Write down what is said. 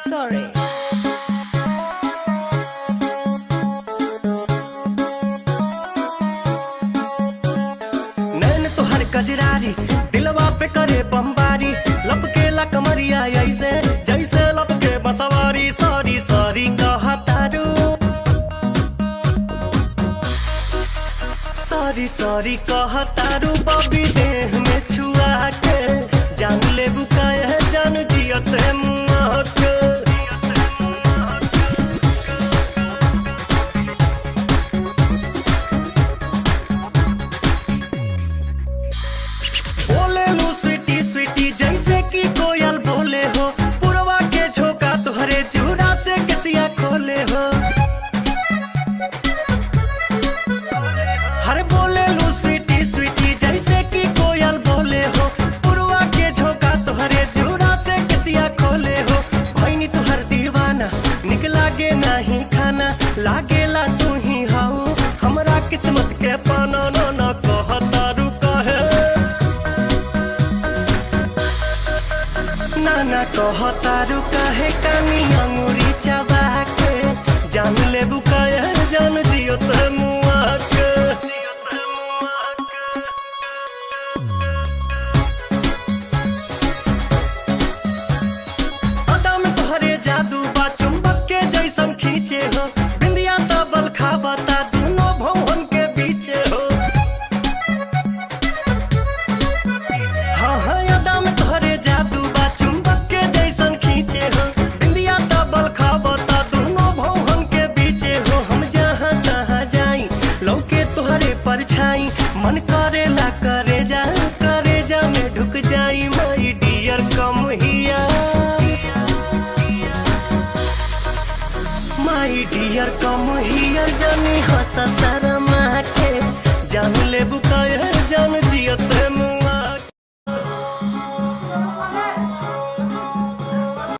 Sorry. नैन तोहर कजरारी दिलवा पे करे बमबारी, लपकेला कमरिया ऐसे जैसे लपके बसवारी। सॉरी सॉरी कहतारू, सॉरी सॉरी कहतारू। बबी देह में छुआ के जान ले बुकाए जान जियत मुआ के। बोले लू स्वीटी स्वीटी जैसे कि कोयल बोले हो, पुरवा के झोंका तुहरे जूड़ा से कसिया खोले हो। हर बोले लू स्वीटी स्वीटी जैसे कि कोयल बोले हो, पुरवा के झोंका तुहरे जूड़ा से कसिया खोले हो। भैनी तुहर दीवाना निक लागे नहीं खाना, लागेला तू ही हाउ हमरा किस्मत के पाना। ना कहतारू कहे नाना कहतारू कहे कानी अंगूरी चबा के जान ले बुकाए जान जियत मुआ के। अदा में तोहरे जादू बा चुंबक के जैसन खींचे हो, बिंदिया तबल खाबता दोनों भवन के बीचे हो। हाँ हाँ अदा में तोहरे जादू बा चुंबक के जैसन खींचे हो, बिंदिया तबल खाबता दोनों भवन के बीचे हो। हम जहाँ तहाँ जाई लौके तोहरे परछाई, मन करेला करे जा में ढुक जाई। माई डियर कम हिया, माई डियर कम हियर जानी हंसा सर